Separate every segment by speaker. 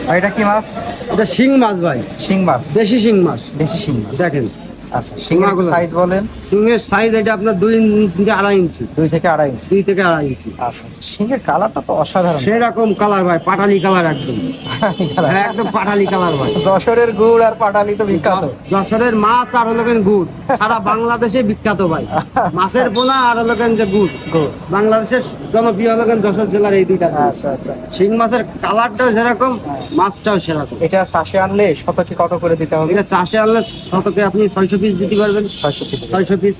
Speaker 1: আর এটা কি মাছ?
Speaker 2: এটা শিং মাছ ভাই,
Speaker 1: শিং মাছ,
Speaker 2: দেশি শিং মাছ।
Speaker 1: দেশি শিং মাছ।
Speaker 2: দেখেন
Speaker 1: আচ্ছা, শিংয়ের সাইজ বলেন।
Speaker 2: শিংয়ের সাইজ এটা আপনার 2 ইঞ্চি 2.5 ইঞ্চি।
Speaker 1: 2 থেকে 2.5 ইঞ্চি।
Speaker 2: 2 থেকে 2.5 ইঞ্চি।
Speaker 1: আচ্ছা, শিংয়ের কালারটা তো অসাধারণ।
Speaker 2: সেরকম কালার ভাই, পাটালি কালার একদম। হ্যাঁ, একদম পাটালি কালার ভাই।
Speaker 1: যশোরের গুড় আর পাটালি তো বিখ্যাত।
Speaker 2: যশোরের মাছ আর হলোকেন গুড় সারা বাংলাদেশে বিখ্যাত ভাই। মাছের পোনা আর হলোকেন যে গুড়। বাংলাদেশের জনপ্রিয় হলোকেন যশোর জেলার এই দুইটা।
Speaker 1: আচ্ছা আচ্ছা।
Speaker 2: শিং মাছের কালারটাও যেরকম, মাছটাও সেরকম।
Speaker 1: এটা চাষে আনলে শতকে কত করে দিতে হবে?
Speaker 2: এটা চাষে আনলে শতকে আপনি 600 পিস দিতে পারবেন। 600 পিস।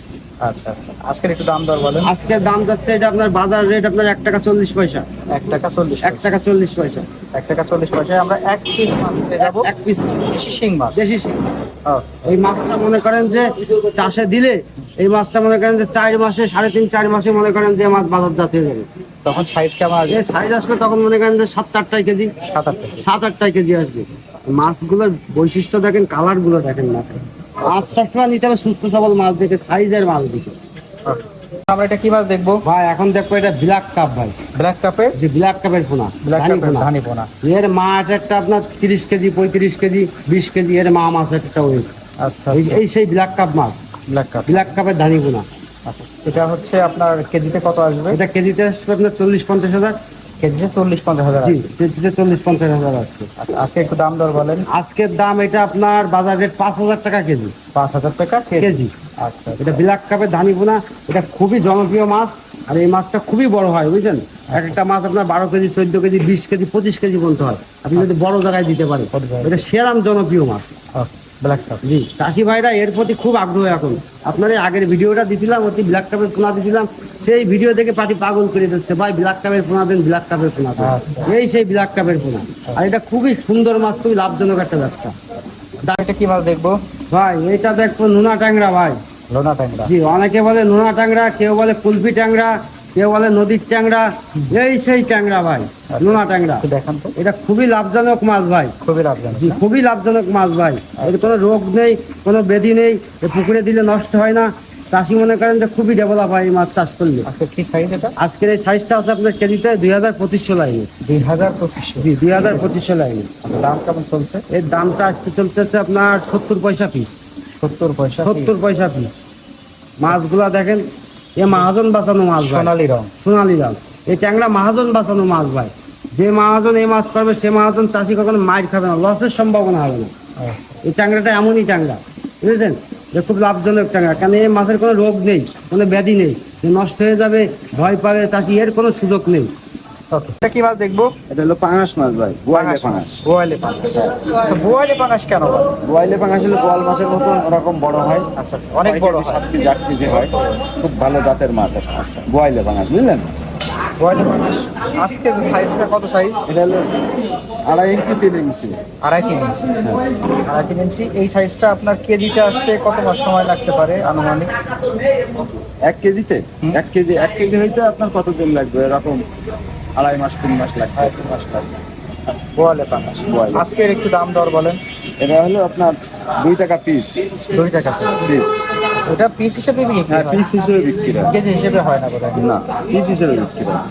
Speaker 1: আচ্ছা আচ্ছা। আজকের একটু দাম দর বলেন।
Speaker 2: আজকের দাম যাচ্ছে এটা আপনার বাজার রেট আপনার 1 টাকা 40 পয়সা।
Speaker 1: 1 টাকা 40
Speaker 2: 1 টাকা 40 পয়সা।
Speaker 1: 1 টাকা 40 পয়সায় আমরা 1 পিস মাছ পেয়ে যাবো।
Speaker 2: 1 পিস
Speaker 1: দেশি শিং মাছ।
Speaker 2: দেশি শিং। এই মাছটা মনে করেন যে চাষে দিলে, এই মাছটা মনে করেন যে 4 মাসে 3.5 4 মাসে মনে করেন যে মাছ বাজারজাত হয়ে যাবে।
Speaker 1: তখন সাইজ কেমন আসবে?
Speaker 2: এই সাইজ আসবে তখন মনে করেন যে 7-8 কেজি। 7-8 কেজি আসবে। মাছগুলোর বৈশিষ্ট্য দেখেন, কালার গুলো দেখেন মাছের। মাছ সবসময় নিতে হবে সুস্থ সবল মাছ দেখে, সাইজের মাছ দিকে।
Speaker 1: আমরা এটা কি মাছ দেখবো
Speaker 2: ভাই? এখন দেখবো এটা ব্ল্যাক কাপ ভাই।
Speaker 1: ব্ল্যাক কাপের?
Speaker 2: যে ব্ল্যাক কাপের পোনা,
Speaker 1: ধানি পোনা।
Speaker 2: এর মা একটা আপনার 30 কেজি 35 কেজি 20 কেজি এর মা মাছ একটা ওয়েট।
Speaker 1: আচ্ছা,
Speaker 2: এই সেই ব্ল্যাক কাপ মাছ, ব্ল্যাক কাপের ধানি পোনা।
Speaker 1: আচ্ছা, এটা হচ্ছে আপনার কেজিতে কত আসবে?
Speaker 2: এটা কেজিতে আসবে আপনার 40-50 হাজার।
Speaker 1: কেজিতে 40-50 হাজার?
Speaker 2: জি, কেজিতে 40-50 হাজার আসবে।
Speaker 1: আচ্ছা, আজকে একটু দাম দর বলেন।
Speaker 2: আজকের দাম এটা আপনার বাজার রেট 5,000 টাকা কেজি।
Speaker 1: 5,000 টাকা
Speaker 2: কেজি।
Speaker 1: আচ্ছা,
Speaker 2: এটা ব্ল্যাক কাপের ধানি পোনা। এটা খুবই জনপ্রিয় মাছ, আর এই মাছটা খুবই বড় হয় বুঝছেন। একটা মাছ আপনার 12 কেজি 14 কেজি 20 কেজি 25 কেজি পর্যন্ত হয়, আপনি যদি বড় জায়গায় দিতে পারেন। এটা সেরাম জনপ্রিয় মাছ
Speaker 1: ব্ল্যাক কাপ।
Speaker 2: জি, চাষি ভাইরা এর প্রতি খুব আগ্রহ। এখন আপনার আগের ভিডিওটা দিছিলাম, অতি ব্ল্যাক কাপের পোনা দিছিলাম, সেই ভিডিও দেখে পাটি পাগল করে দিচ্ছে, ভাই ব্ল্যাক কাপের পোনা দেন, ব্ল্যাক কাপের পোনা দেন। এই সেই ব্ল্যাক কাপের পোনা। আর এটা খুবই সুন্দর মাছ, খুবই লাভজনক একটা ব্যবসা।
Speaker 1: এটা কি মাছ দেখবো
Speaker 2: ভাই? এটা দেখবো নোনা ট্যাংরা ভাই।
Speaker 1: নোনা ট্যাংরা?
Speaker 2: জি, অনেকে বলে নোনা ট্যাংরা, কেউ বলে কুলফি ট্যাংরা, কেউ বলে নদীর ট্যাংরা। এই সেই ট্যাংরা ভাই, নোনা ট্যাংরা।
Speaker 1: দেখান তো।
Speaker 2: এটা খুবই লাভজনক মাছ ভাই।
Speaker 1: খুবই লাভজনক?
Speaker 2: জি, খুবই লাভজনক মাছ ভাই। এর কোনো রোগ নেই, কোনো ব্যাধি নেই, পুকুরে দিলে নষ্ট হয় না। চাষি মনে করেন যে খুবই ডেভেলপ হয় এই মাছ চাষ করলে।
Speaker 1: আজকে কি সাইজ এটা?
Speaker 2: আজকের এই সাইজটা হচ্ছে আপনার কেজিতে 2200 লাইনে।
Speaker 1: 2200?
Speaker 2: জি, 2200 লাইনে।
Speaker 1: দাম কেমন চলছে?
Speaker 2: এর দামটা আজকে চলছে আপনার 70 পয়সা পিস।
Speaker 1: 70 পয়সা?
Speaker 2: 70 পয়সা পিস। মাছগুলা দেখেন, এ মহাজন বাঁচানো মাছ,
Speaker 1: সোনালী রং।
Speaker 2: সোনালী রং। এই ট্যাংরা মহাজন বাঁচানো মাছ ভাই। যে মহাজন এই মাছ পারবে, সে মহাজন চাষি কখনো মার খাবে না, লসের সম্ভাবনা হবে না। এই ট্যাংরাটা এমনই ট্যাংরা, বুঝেছেন, যে খুব লাভজনক ট্যাংরা। কারণ এই মাছের কোনো রোগ নেই, কোনো ব্যাধি নেই, যে নষ্ট হয়ে যাবে ভয় পাবে চাষি, এর কোনো সুযোগ নেই।
Speaker 1: এটা কি মাছ দেখবো?
Speaker 3: এটা হলো পাঙাশ মাছ ভাই, বোয়ালে পাঙাশ।
Speaker 1: বোয়ালে পাঙাশ। আচ্ছা, বোয়ালে পাঙাশ কেন?
Speaker 3: বোয়ালে পাঙাশ হলো বোয়াল মাছের মতন ওরকম বড় হয়।
Speaker 1: আচ্ছা, অনেক বড়।
Speaker 3: 7 কেজি 8 কেজি হয়, খুব ভালো জাতের মাছ। আচ্ছা, বোয়ালে পাঙাশ বুঝলেন?
Speaker 1: বোয়ালে পাঙাশ। আজকে যে সাইজটা, কত সাইজ?
Speaker 3: এটা হলো 2.5 ইঞ্চি 3 ইঞ্চি।
Speaker 1: 2.5-3 ইঞ্চি? 2.5-3 ইঞ্চি। এই সাইজটা আপনার কেজিতে আসতে কত মাস সময় লাগতে পারে আনুমানিক?
Speaker 3: 1 কেজিতে 1 কেজি হইতে আপনার কতদিন লাগবে? এরকম 2.5 মাস 3 মাস লাগবে। 2 মাস লাগবে।
Speaker 1: আচ্ছা, বোয়ালে পাঙাশ। আজকের একটু দাম দর বলেন।
Speaker 3: এটা হলো আপনার 2 টাকা পিস।
Speaker 1: 2 টাকা
Speaker 3: পিস?
Speaker 1: ওটা পিস হিসেবে বিক্রি হয়?
Speaker 3: হ্যাঁ, পিস হিসেবে বিক্রি হয়,
Speaker 1: কেজি হিসেবে হয় না বোধহয়।
Speaker 3: না, পিস হিসেবে বিক্রি হয়।